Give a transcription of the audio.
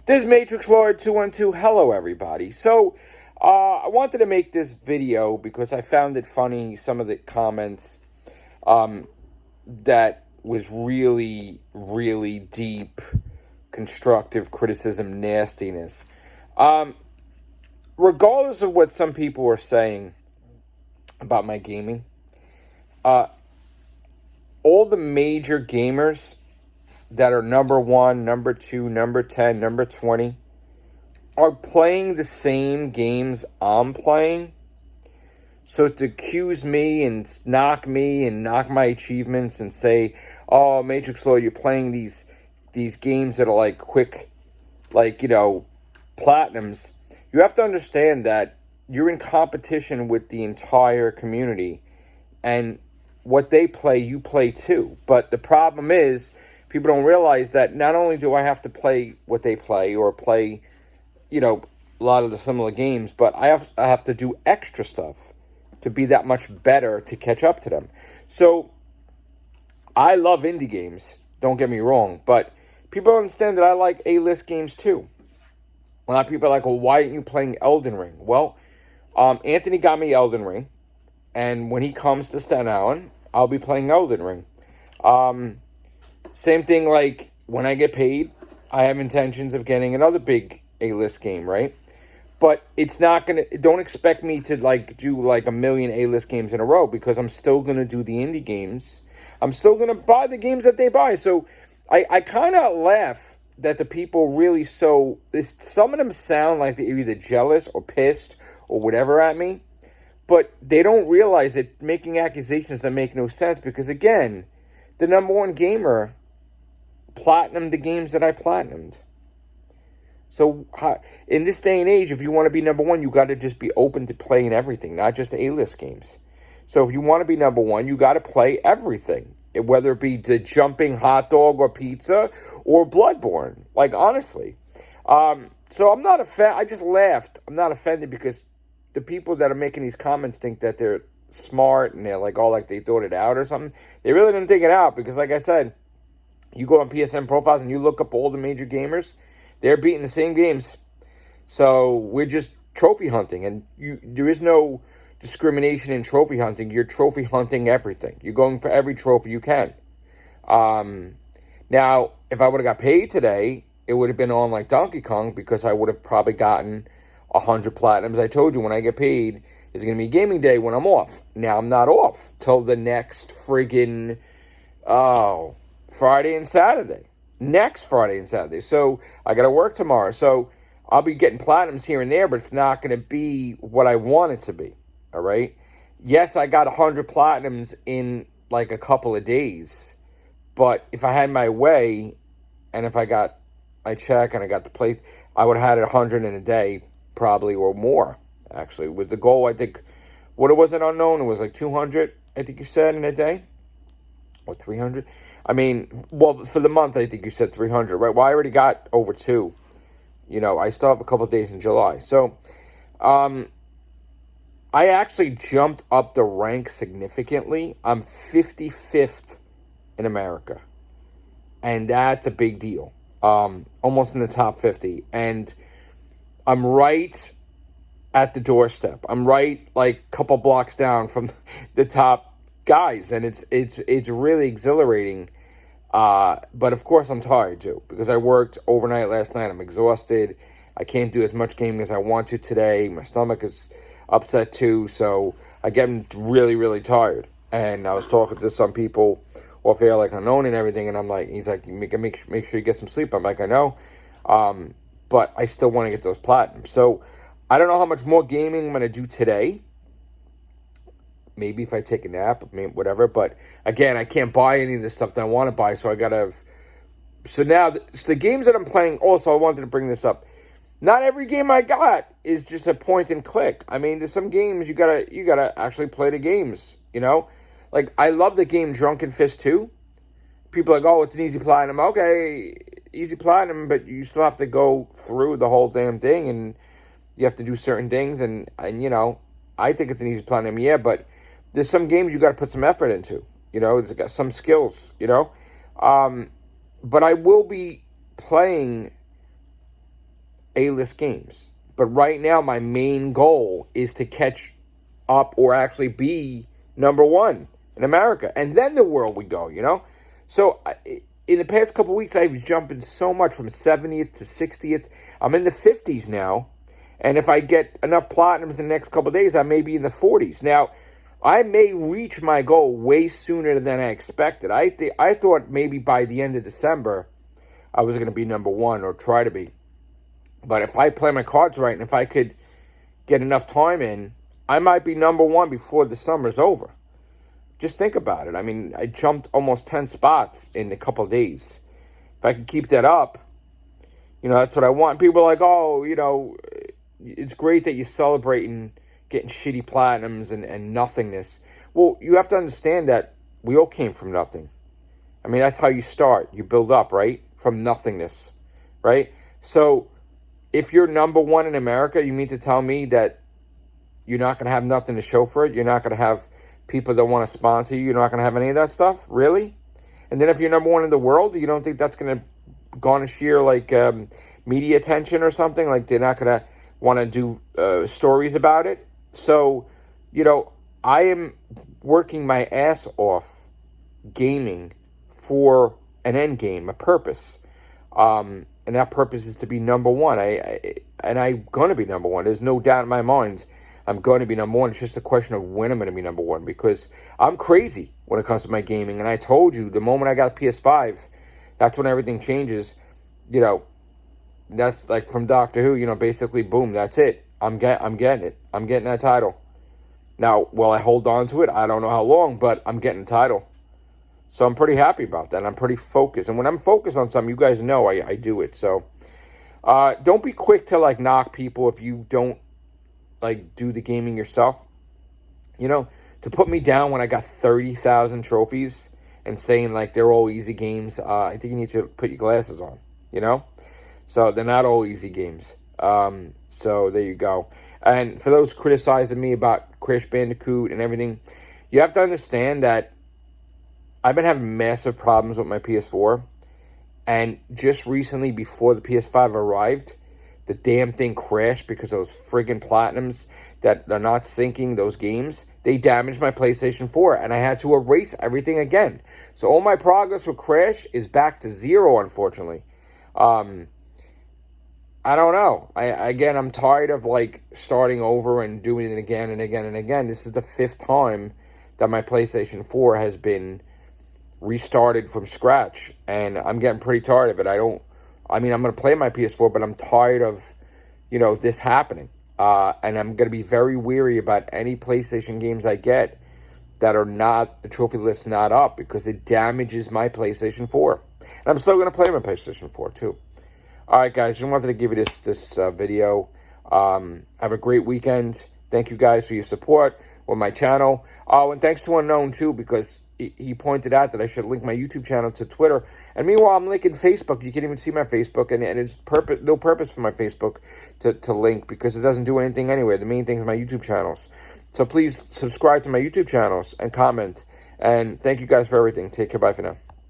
This is Matrix Lord 212. Hello, everybody. So, I wanted to make this video because I found it funny, some of the comments that was really, really deep, constructive criticism, nastiness. Regardless of what some people were saying about my gaming, all the major gamers that are number 1, number 2, number 10, number 20 are playing the same games I'm playing. So to accuse me and knock my achievements and say, "Oh, Matrix Lord, you're playing these games that are like quick, platinums." You have to understand that you're in competition with the entire community, and what they play, you play too. But the problem is, people don't realize that not only do I have to play what they play or play, a lot of the similar games, but I have to do extra stuff to be that much better to catch up to them. So I love indie games, don't get me wrong, but people don't understand that I like A-list games too. A lot of people are like, "Well, why aren't you playing Elden Ring?" Well, Anthony got me Elden Ring, and when he comes to Staten Island, I'll be playing Elden Ring. Same thing, like, when I get paid, I have intentions of getting another big A-list game, right? But it's not going to... Don't expect me to, do, a million A-list games in a row, because I'm still going to do the indie games. I'm still going to buy the games that they buy. So I kind of laugh that the people really some of them sound like they're either jealous or pissed or whatever at me. But they don't realize that making accusations that make no sense, because, again, the number one gamer platinumed the games that I platinumed. So in this day and age, if you want to be number one, you got to just be open to playing everything, not just A-list games. So if you want to be number one, you got to play everything, whether it be the jumping hot dog or pizza or Bloodborne. Honestly. So I'm not offended. I just laughed. I'm not offended because the people that are making these comments think that they're smart and they're they thought it out or something. They really didn't think it out, because like I said, you go on PSN profiles and you look up all the major gamers, they're beating the same games. So we're just trophy hunting, and there is no discrimination in trophy hunting. You're trophy hunting everything. You're going for every trophy you can. Now, if I would have got paid today, it would have been on like Donkey Kong, because I would have probably gotten 100 platinums. I told you, when I get paid, it's going to be gaming day when I'm off. Now, I'm not off till the next friggin', Friday and Saturday. Next Friday and Saturday. So I got to work tomorrow. So I'll be getting platinums here and there, but it's not going to be what I want it to be. All right? Yes, I got 100 platinums in a couple of days. But if I had my way, and if I got my check and I got the place, I would have had 100 in a day, probably, or more, actually. With the goal, I think, what was it, unknown? It was 200, I think you said, in a day? Or 300? I mean, well, for the month, I think you said 300, right? Well, I already got over 2. I still have a couple of days in July. So, I actually jumped up the rank significantly. I'm 55th in America. And that's a big deal. Almost in the top 50. And I'm right at the doorstep. I'm right, a couple blocks down from the top guys. And it's really exhilarating. But of course I'm tired too, because I worked overnight last night. I'm exhausted. I can't do as much gaming as I want to today. My stomach is upset too, so I get really, really tired. And I was talking to some people off air, Unknown and everything, and I'm like, he's like, make sure you get some sleep. I'm like, I know, but I still want to get those platinums. So I don't know how much more gaming I'm going to do today. Maybe if I take a nap, whatever. But again, I can't buy any of the stuff that I want to buy, so I gotta. So now, the games that I'm playing. Also, I wanted to bring this up. Not every game I got is just a point and click. I mean, there's some games you gotta actually play the games. I love the game Drunken Fist 2. People are like, "Oh, it's an easy platinum." Okay, easy platinum, but you still have to go through the whole damn thing, and you have to do certain things, and I think it's an easy platinum, yeah, but there's some games you got to put some effort into. It's got some skills. But I will be playing A-list games. But right now, my main goal is to catch up or actually be number one in America. And then the world would go, you know? So in the past couple of weeks, I've jumping so much from 70th to 60th. I'm in the 50s now. And if I get enough platinums in the next couple of days, I may be in the 40s. Now, I may reach my goal way sooner than I expected. I thought maybe by the end of December, I was going to be number one or try to be. But if I play my cards right and if I could get enough time in, I might be number one before the summer's over. Just think about it. I mean, I jumped almost 10 spots in a couple of days. If I could keep that up, you know, that's what I want. People are like, oh, you know, it's great that you're celebrating getting shitty platinums and nothingness. Well, you have to understand that we all came from nothing. I mean, that's how you start. You build up, right? From nothingness, right? So if you're number one in America, you mean to tell me that you're not going to have nothing to show for it? You're not going to have people that want to sponsor you? You're not going to have any of that stuff? Really? And then if you're number one in the world, you don't think that's going to garnish your, like, media attention or something? Like, they're not going to want to do stories about it? So, you know, I am working my ass off gaming for an end game, a purpose. And that purpose is to be number one. I'm going to be number one. There's no doubt in my mind I'm going to be number one. It's just a question of when I'm going to be number one, because I'm crazy when it comes to my gaming. And I told you, the moment I got a PS5, that's when everything changes. You know, that's like from Doctor Who, you know, basically, boom, that's it. I'm getting it. I'm getting that title. Now, will I hold on to it? I don't know how long, but I'm getting the title. So I'm pretty happy about that. I'm pretty focused. And when I'm focused on something, you guys know I do it. So don't be quick to, like, knock people if you don't, like, do the gaming yourself. You know, to put me down when I got 30,000 trophies and saying, like, they're all easy games, I think you need to put your glasses on, you know? So they're not all easy games. So there you go. And for those criticizing me about Crash Bandicoot and everything, you have to understand that I've been having massive problems with my PS4. And just recently, before the PS5 arrived, the damn thing crashed because of those friggin' platinums that are not syncing those games. They damaged my PlayStation 4, and I had to erase everything again. So all my progress with Crash is back to zero, unfortunately. I don't know. I'm tired of, like, starting over and doing it again and again and again. This is the 5th time that my PlayStation 4 has been restarted from scratch, and I'm getting pretty tired of it. I'm going to play my PS4, but I'm tired of, you know, this happening. And I'm going to be very weary about any PlayStation games I get that are not, the trophy list not up, because it damages my PlayStation 4. And I'm still going to play my PlayStation 4, too. All right, guys, just wanted to give you this video. Have a great weekend. Thank you guys for your support on my channel. Oh, and thanks to Unknown, too, because he pointed out that I should link my YouTube channel to Twitter. And meanwhile, I'm linking Facebook. You can't even see my Facebook, and it's no purpose for my Facebook to link, because it doesn't do anything anyway. The main thing is my YouTube channels. So please subscribe to my YouTube channels and comment. And thank you guys for everything. Take care. Bye for now.